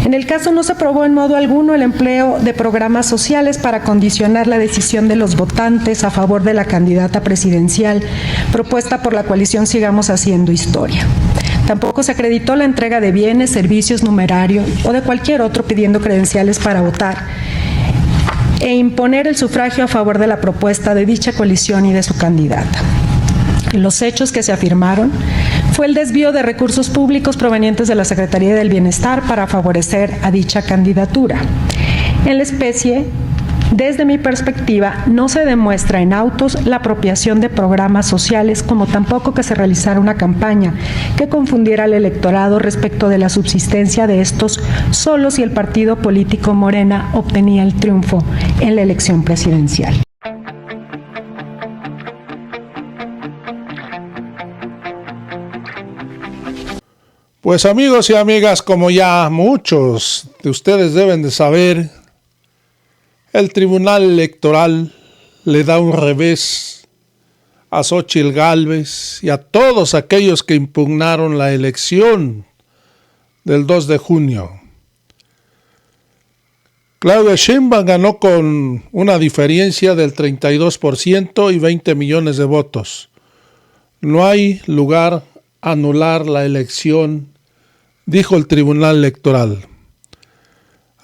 En el caso no se aprobó en modo alguno el empleo de programas sociales para condicionar la decisión de los votantes a favor de la candidata presidencial propuesta por la coalición Sigamos Haciendo Historia. Tampoco se acreditó la entrega de bienes, servicios, numerario o de cualquier otro pidiendo credenciales para votar e imponer el sufragio a favor de la propuesta de dicha coalición y de su candidata. Los hechos que se afirmaron fue el desvío de recursos públicos provenientes de la Secretaría del Bienestar para favorecer a dicha candidatura. En la especie, desde mi perspectiva, no se demuestra en autos la apropiación de programas sociales, como tampoco que se realizara una campaña que confundiera al electorado respecto de la subsistencia de estos solo si el partido político Morena obtenía el triunfo en la elección presidencial. Pues amigos y amigas, como ya muchos de ustedes deben de saber, el Tribunal Electoral le da un revés a Xóchitl Gálvez y a todos aquellos que impugnaron la elección del 2 de junio. Claudia Sheinbaum ganó con una diferencia del 32% y 20 millones de votos. No hay lugar a anular la elección, dijo el Tribunal Electoral.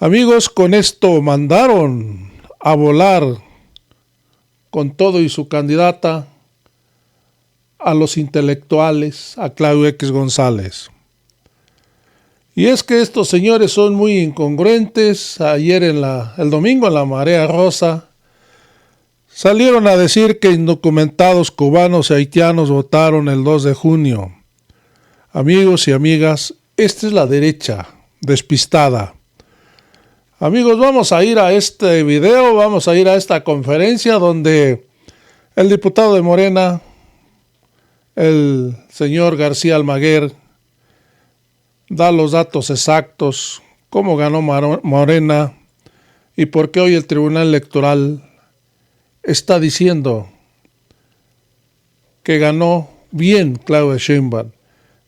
Amigos, con esto mandaron a volar con todo y su candidata a los intelectuales, a Claudio X González. Y es que estos señores son muy incongruentes. Ayer el domingo en la Marea Rosa salieron a decir que indocumentados cubanos y haitianos votaron el 2 de junio. Amigos y amigas, esta es la derecha despistada. Amigos, vamos a ir a este video, vamos a ir a esta conferencia donde el diputado de Morena, el señor García Almaguer, da los datos exactos, cómo ganó Morena y por qué hoy el Tribunal Electoral está diciendo que ganó bien Claudia Sheinbaum.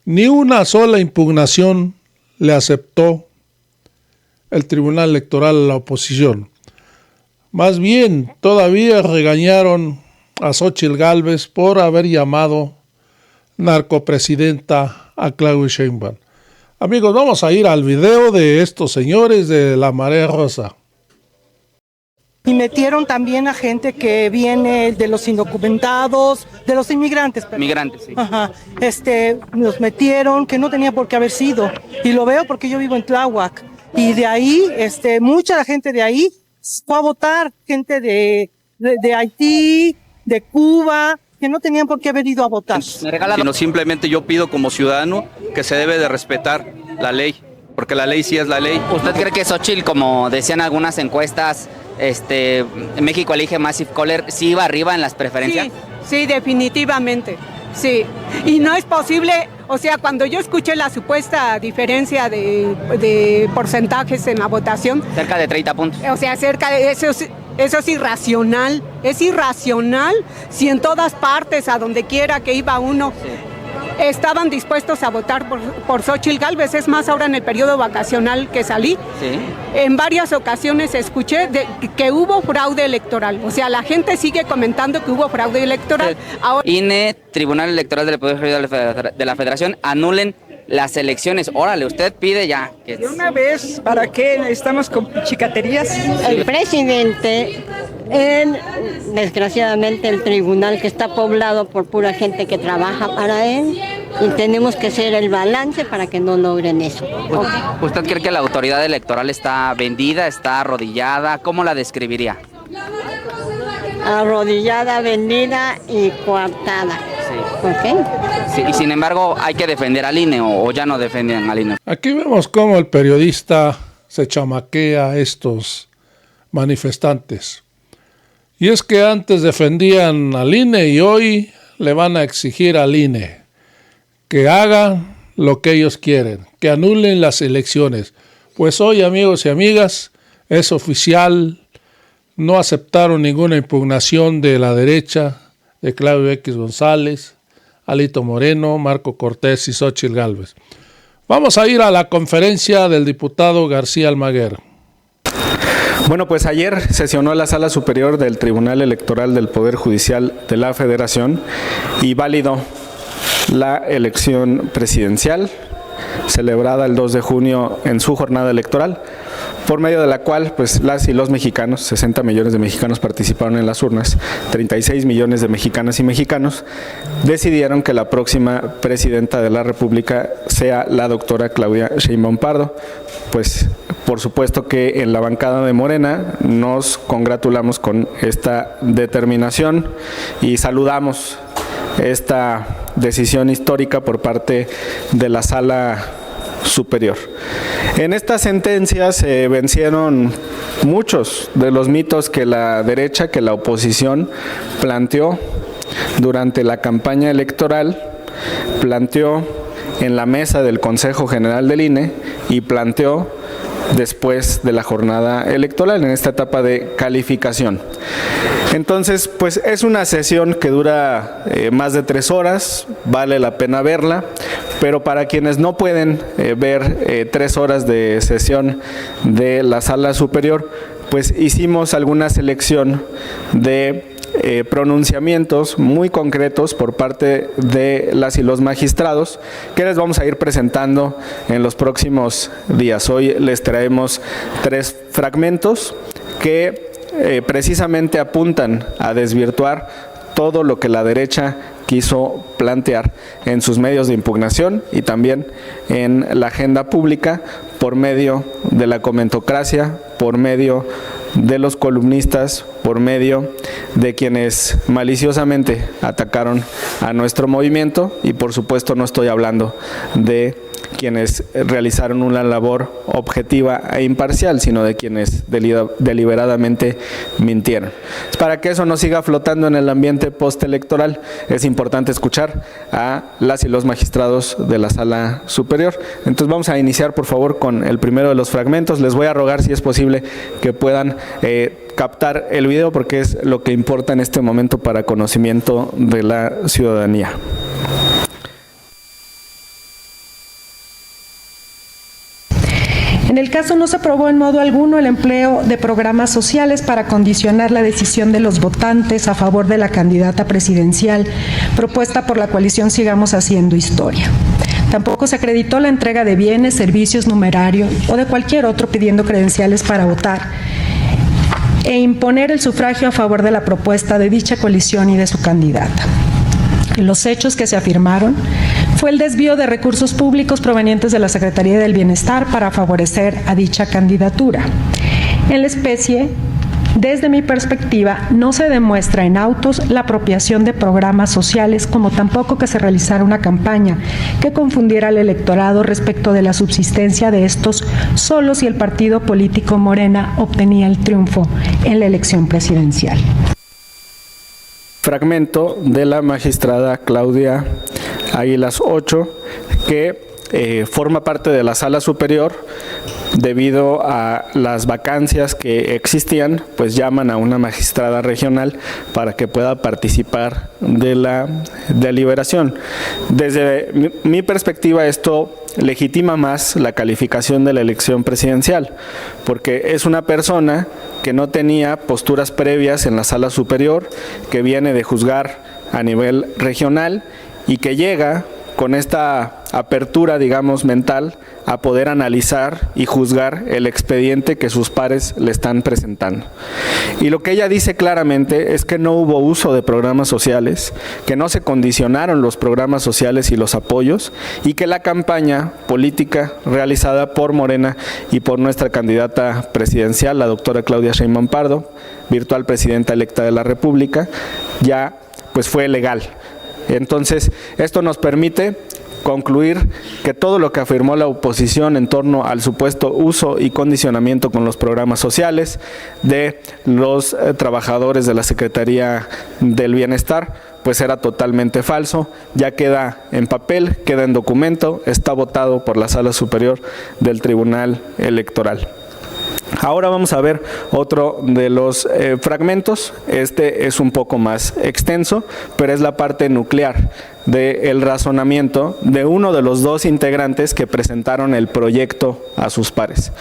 Ni una sola impugnación le aceptó el Tribunal Electoral a la oposición. Más bien, todavía regañaron a Xóchitl Gálvez por haber llamado narcopresidenta a Claudia Sheinbaum. Amigos, vamos a ir al video de estos señores de la Marea Rosa. Y metieron también a gente que viene de los indocumentados, de los inmigrantes. Perdón. Migrantes, sí. Ajá. Los metieron que no tenía por qué haber sido. Y lo veo porque yo vivo en Tláhuac. Y de ahí, mucha gente de ahí fue a votar, gente de Haití, de Cuba, que no tenían por qué haber ido a votar. Sino simplemente yo pido como ciudadano que se debe de respetar la ley, porque la ley sí es la ley. ¿Usted cree que Xóchitl, como decían algunas encuestas, México elige Massive Caller, sí iba arriba en las preferencias? Sí, definitivamente, sí. Y no es posible, o sea, cuando yo escuché la supuesta diferencia de porcentajes en la votación. Cerca de 30 puntos. O sea, cerca de eso es irracional. Es irracional si en todas partes, a donde quiera que iba uno, estaban dispuestos a votar por Xóchitl Gálvez. Es más, ahora en el periodo vacacional que salí, en varias ocasiones escuché que hubo fraude electoral. O sea, la gente sigue comentando que hubo fraude electoral. Ahora, INE, Tribunal Electoral del Poder Judicial de la Federación, anulen las elecciones. Órale, usted pide ya. De una vez, ¿para qué estamos con chicaterías? El presidente, desgraciadamente el tribunal que está poblado por pura gente que trabaja para él, y tenemos que hacer el balance para que no logren eso. ¿Usted cree que la autoridad electoral está vendida, está arrodillada? ¿Cómo la describiría? Arrodillada, vendida y coartada. Sí. ¿Ok? Sí, y sin embargo hay que defender al INE o ya no defienden al INE. Aquí vemos cómo el periodista se chamaquea a estos manifestantes. Y es que antes defendían al INE y hoy le van a exigir al INE que hagan lo que ellos quieren, que anulen las elecciones. Pues hoy, amigos y amigas, es oficial, no aceptaron ninguna impugnación de la derecha, de Claudio X González, Alito Moreno, Marco Cortés y Xóchitl Gálvez. Vamos a ir a la conferencia del diputado García Almaguer. Bueno, pues ayer sesionó la Sala Superior del Tribunal Electoral del Poder Judicial de la Federación y validó la elección presidencial celebrada el 2 de junio en su jornada electoral, por medio de la cual pues las y los mexicanos, 60 millones de mexicanos participaron en las urnas, 36 millones de mexicanas y mexicanos decidieron que la próxima presidenta de la República sea la doctora Claudia Sheinbaum Pardo. Pues por supuesto que en la bancada de Morena nos congratulamos con esta determinación y saludamos esta decisión histórica por parte de la Sala Superior. En esta sentencia se vencieron muchos de los mitos que la derecha, que la oposición planteó durante la campaña electoral, planteó en la mesa del Consejo General del INE y planteó después de la jornada electoral en esta etapa de calificación. Entonces, pues es una sesión que dura más de 3 horas, vale la pena verla, pero para quienes no pueden ver 3 horas de sesión de la Sala Superior, pues hicimos alguna selección de pronunciamientos muy concretos por parte de las y los magistrados que les vamos a ir presentando en los próximos días. Hoy les traemos 3 fragmentos que precisamente apuntan a desvirtuar todo lo que la derecha quiso plantear en sus medios de impugnación y también en la agenda pública por medio de la comentocracia, por medio de los columnistas, por medio de quienes maliciosamente atacaron a nuestro movimiento y por supuesto no estoy hablando de quienes realizaron una labor objetiva e imparcial, sino de quienes deliberadamente mintieron. Para que eso no siga flotando en el ambiente postelectoral, es importante escuchar a las y los magistrados de la Sala Superior. Entonces vamos a iniciar, por favor, con el primero de los fragmentos. Les voy a rogar, si es posible, que puedan captar el video, porque es lo que importa en este momento para conocimiento de la ciudadanía. En el caso no se aprobó en modo alguno el empleo de programas sociales para condicionar la decisión de los votantes a favor de la candidata presidencial propuesta por la coalición Sigamos Haciendo Historia. Tampoco se acreditó la entrega de bienes, servicios, numerario o de cualquier otro pidiendo credenciales para votar e imponer el sufragio a favor de la propuesta de dicha coalición y de su candidata. Los hechos que se afirmaron fue el desvío de recursos públicos provenientes de la Secretaría del Bienestar para favorecer a dicha candidatura. En la especie, desde mi perspectiva, no se demuestra en autos la apropiación de programas sociales, como tampoco que se realizara una campaña que confundiera al electorado respecto de la subsistencia de estos solo si el partido político Morena obtenía el triunfo en la elección presidencial. Fragmento de la magistrada Claudia Águilas Ocho, que forma parte de la Sala Superior. Debido a las vacancias que existían, pues llaman a una magistrada regional para que pueda participar de la deliberación. Desde mi perspectiva, esto legitima más la calificación de la elección presidencial, porque es una persona que no tenía posturas previas en la Sala Superior, que viene de juzgar a nivel regional y que llega con esta apertura, digamos, mental, a poder analizar y juzgar el expediente que sus pares le están presentando. Y lo que ella dice claramente es que no hubo uso de programas sociales, que no se condicionaron los programas sociales y los apoyos, y que la campaña política realizada por Morena y por nuestra candidata presidencial, la doctora Claudia Sheinbaum Pardo, virtual presidenta electa de la República, ya pues fue legal. Entonces, esto nos permite concluir que todo lo que afirmó la oposición en torno al supuesto uso y condicionamiento con los programas sociales de los trabajadores de la Secretaría del Bienestar, pues era totalmente falso. Ya queda en papel, queda en documento, está votado por la Sala Superior del Tribunal Electoral. Ahora vamos a ver otro de los fragmentos. Este es un poco más extenso, pero es la parte nuclear del razonamiento de uno de los dos integrantes que presentaron el proyecto a sus pares.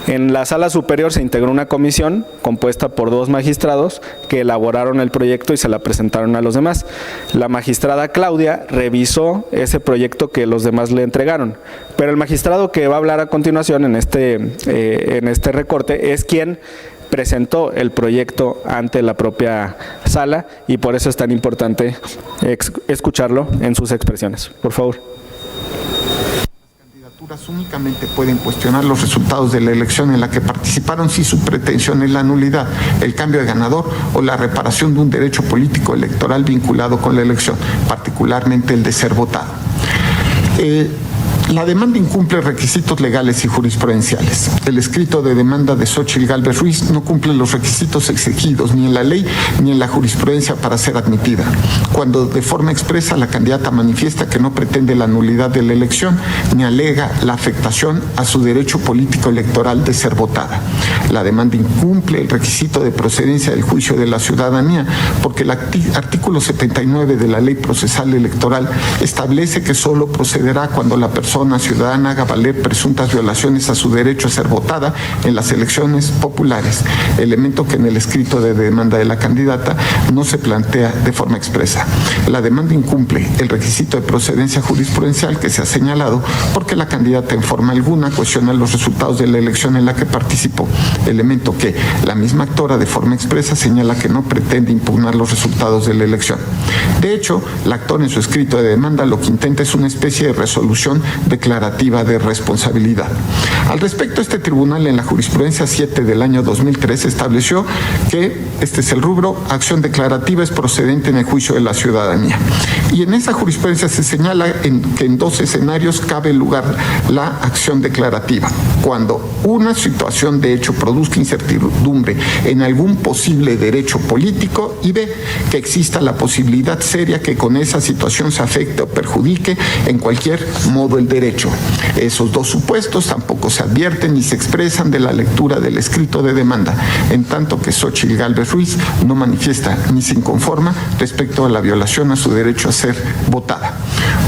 En la Sala Superior se integró una comisión compuesta por 2 magistrados que elaboraron el proyecto y se la presentaron a los demás. La magistrada Claudia revisó ese proyecto que los demás le entregaron, pero el magistrado que va a hablar a continuación en este recorte es quien presentó el proyecto ante la propia sala y por eso es tan importante escucharlo en sus expresiones. Por favor. Únicamente pueden cuestionar los resultados de la elección en la que participaron si su pretensión es la nulidad, el cambio de ganador o la reparación de un derecho político electoral vinculado con la elección, particularmente el de ser votado. La demanda incumple requisitos legales y jurisprudenciales. El escrito de demanda de Xóchitl Gálvez Ruiz no cumple los requisitos exigidos ni en la ley ni en la jurisprudencia para ser admitida. Cuando de forma expresa la candidata manifiesta que no pretende la nulidad de la elección ni alega la afectación a su derecho político electoral de ser votada. La demanda incumple el requisito de procedencia del juicio de la ciudadanía porque el artículo 79 de la Ley Procesal Electoral establece que solo procederá cuando la persona ciudadana haga valer presuntas violaciones a su derecho a ser votada en las elecciones populares, elemento que en el escrito de demanda de la candidata no se plantea de forma expresa. La demanda incumple el requisito de procedencia jurisprudencial que se ha señalado porque la candidata en forma alguna cuestiona los resultados de la elección en la que participó, elemento que la misma actora de forma expresa señala que no pretende impugnar los resultados de la elección. De hecho, la actora en su escrito de demanda lo que intenta es una especie de resolución declarativa de responsabilidad. Al respecto, este tribunal en la jurisprudencia 7 del año 2003 estableció que este es el rubro, acción declarativa es procedente en el juicio de la ciudadanía. Y en esa jurisprudencia se señala que en 2 escenarios cabe lugar la acción declarativa. Cuando una situación de hecho produzca incertidumbre en algún posible derecho político y B, que exista la posibilidad seria que con esa situación se afecte o perjudique en cualquier modo el derecho. Esos 2 supuestos tampoco se advierten ni se expresan de la lectura del escrito de demanda, en tanto que Xóchitl Gálvez Ruiz no manifiesta ni se inconforma respecto a la violación a su derecho a ser votada.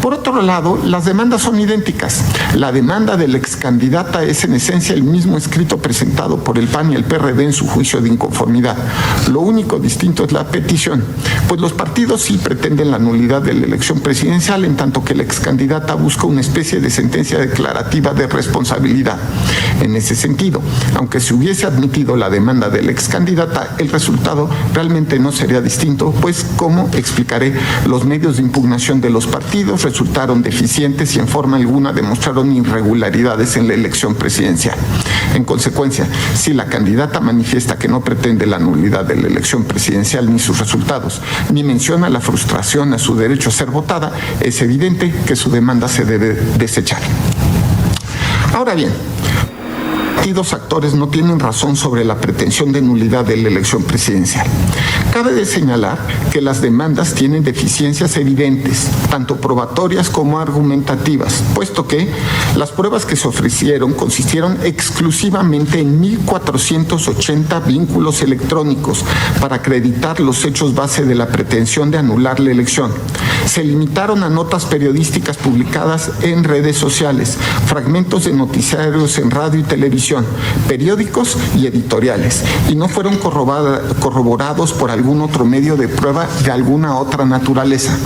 Por otro lado, las demandas son idénticas. La demanda de la excandidata es en esencia el mismo escrito presentado por el PAN y el PRD en su juicio de inconformidad. Lo único distinto es la petición, pues los partidos sí pretenden la nulidad de la elección presidencial, en tanto que la excandidata busca una especie de sentencia declarativa de responsabilidad. En ese sentido, aunque se hubiese admitido la demanda de la excandidata, el resultado realmente no sería distinto, pues, como explicaré, los medios de impugnación de los partidos resultaron deficientes y en forma alguna demostraron irregularidades en la elección presidencial. En consecuencia, si la candidata manifiesta que no pretende la nulidad de la elección presidencial ni sus resultados, ni menciona la frustración a su derecho a ser votada, es evidente que su demanda se debe desechar. Ahora bien, los actores no tienen razón sobre la pretensión de nulidad de la elección presidencial. Cabe de señalar que las demandas tienen deficiencias evidentes, tanto probatorias como argumentativas, puesto que las pruebas que se ofrecieron consistieron exclusivamente en 1,480 vínculos electrónicos para acreditar los hechos base de la pretensión de anular la elección. Se limitaron a notas periodísticas publicadas en redes sociales, fragmentos de noticiarios en radio y televisión, periódicos y editoriales, y no fueron corroborados por algún otro medio de prueba de alguna otra naturaleza.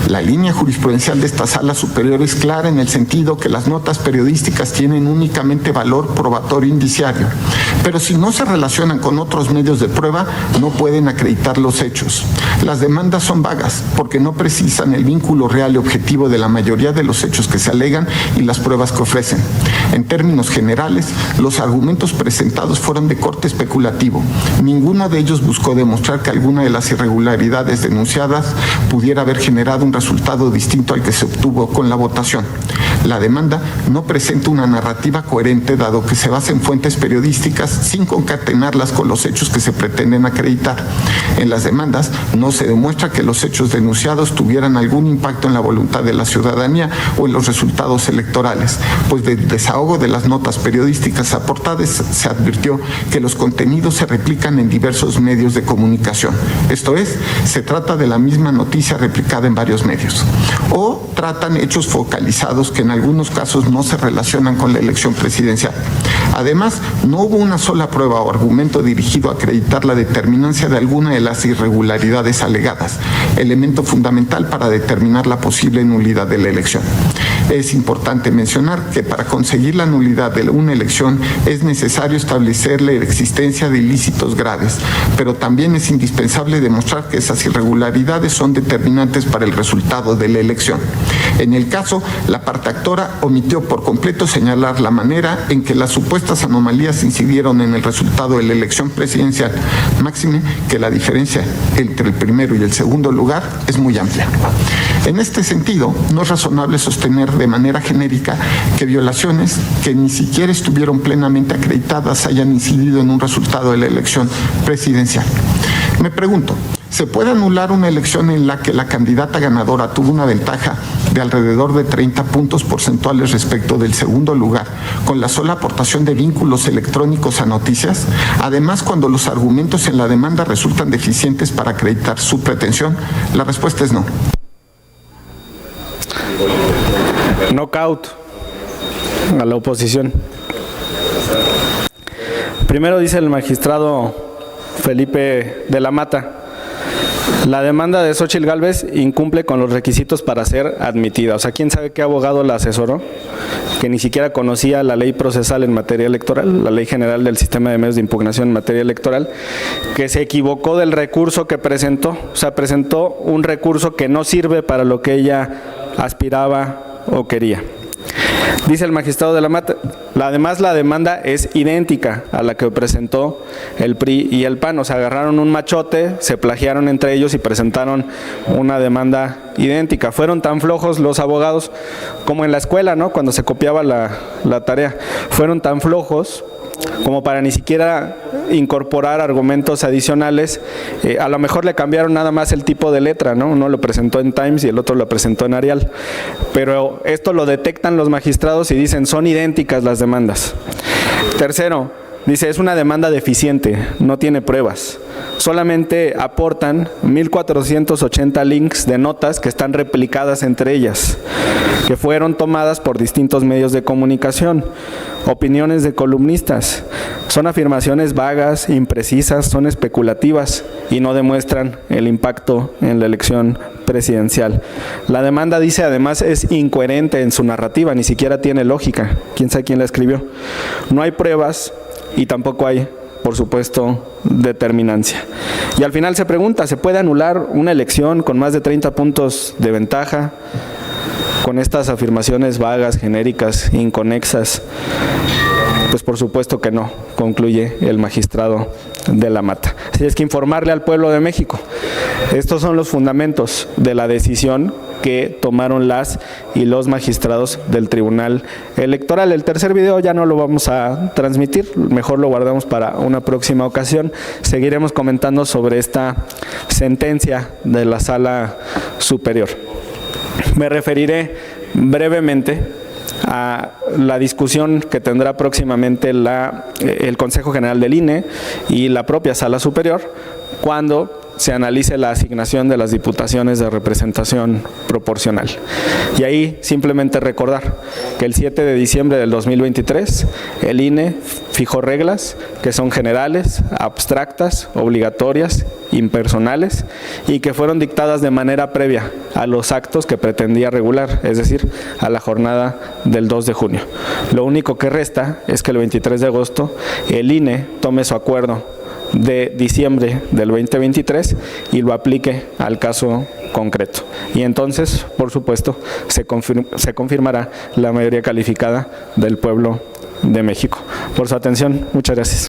La línea jurisprudencial de esta Sala Superior es clara en el sentido que las notas periodísticas tienen únicamente valor probatorio indiciario, pero si no se relacionan con otros medios de prueba, no pueden acreditar los hechos. Las demandas son vagas porque no precisan el vínculo real y objetivo de la mayoría de los hechos que se alegan y las pruebas que ofrecen. En términos generales, los argumentos presentados fueron de corte especulativo. Ninguno de ellos buscó demostrar que alguna de las irregularidades denunciadas pudiera haber generado un resultado distinto al que se obtuvo con la votación. La demanda no presenta una narrativa coherente, dado que se basa en fuentes periodísticas sin concatenarlas con los hechos que se pretenden acreditar. En las demandas no se demuestra que los hechos denunciados tuvieran algún impacto en la voluntad de la ciudadanía o en los resultados electorales, pues del desahogo de las notas periodísticas aportadas se advirtió que los contenidos se replican en diversos medios de comunicación. Esto es, se trata de la misma noticia replicada en varios medios. O tratan hechos focalizados que en algunos casos no se relacionan con la elección presidencial. Además, no hubo una sola prueba o argumento dirigido a acreditar la determinancia de alguna de las irregularidades alegadas, elemento fundamental para determinar la posible nulidad de la elección. Es importante mencionar que para conseguir la nulidad de una elección es necesario establecer la existencia de ilícitos graves, pero también es indispensable demostrar que esas irregularidades son determinantes para el resultado de la elección. En el caso, la parte actora omitió por completo señalar la manera en que las supuestas anomalías incidieron en el resultado de la elección presidencial, máxime que la diferencia entre el primero y el segundo lugar es muy amplia. En este sentido, no es razonable sostener de manera genérica que violaciones que ni siquiera estuvieron plenamente acreditadas hayan incidido en un resultado de la elección presidencial. Me pregunto, ¿se puede anular una elección en la que la candidata ganadora tuvo una ventaja de alrededor de 30 puntos porcentuales respecto del segundo lugar, con la sola aportación de vínculos electrónicos a noticias? Además, cuando los argumentos en la demanda resultan deficientes para acreditar su pretensión, la respuesta es no. Knockout a la oposición. Primero dice el magistrado Felipe de la Mata: la demanda de Xóchitl Gálvez incumple con los requisitos para ser admitida. O sea, ¿quién sabe qué abogado la asesoró? Que ni siquiera conocía la ley procesal en materia electoral, la ley general del sistema de medios de impugnación en materia electoral, que se equivocó del recurso que presentó. O sea, presentó un recurso que no sirve para lo que ella aspiraba o quería. Dice el magistrado de la Mata: además la demanda es idéntica a la que presentó el PRI y el PAN. O sea, agarraron un machote, se plagiaron entre ellos y presentaron una demanda idéntica. Fueron tan flojos los abogados como en la escuela, ¿no? Cuando se copiaba la tarea. Fueron tan flojos como para ni siquiera incorporar argumentos adicionales. A lo mejor le cambiaron nada más el tipo de letra, ¿no? Uno lo presentó en Times y el otro lo presentó en Arial, pero esto lo detectan los magistrados y dicen: son idénticas las demandas. Tercero, dice: es una demanda deficiente, no tiene pruebas. Solamente aportan 1,480 links de notas que están replicadas entre ellas, que fueron tomadas por distintos medios de comunicación, opiniones de columnistas. Son afirmaciones vagas, imprecisas, son especulativas y no demuestran el impacto en la elección presidencial. La demanda, dice, además es incoherente en su narrativa, ni siquiera tiene lógica. ¿Quién sabe quién la escribió? No hay pruebas y tampoco hay, por supuesto, determinancia. Y al final se pregunta: ¿se puede anular una elección con más de 30 puntos de ventaja con estas afirmaciones vagas, genéricas, inconexas? Pues por supuesto que no, concluye el magistrado de la Mata. Así es que informarle al pueblo de México: estos son los fundamentos de la decisión que tomaron las y los magistrados del Tribunal Electoral. El tercer video ya no lo vamos a transmitir, mejor lo guardamos para una próxima ocasión. Seguiremos comentando sobre esta sentencia de la Sala Superior. Me referiré brevemente a la discusión que tendrá próximamente el Consejo General del INE y la propia Sala Superior cuando se analice la asignación de las diputaciones de representación proporcional. Y ahí simplemente recordar que el 7 de diciembre del 2023 el INE fijó reglas que son generales, abstractas, obligatorias, impersonales y que fueron dictadas de manera previa a los actos que pretendía regular, es decir, a la jornada del 2 de junio. Lo único que resta es que el 23 de agosto el INE tome su acuerdo de diciembre del 2023 y lo aplique al caso concreto. Y entonces, por supuesto, se confirmará la mayoría calificada del pueblo de México. Por su atención, muchas gracias.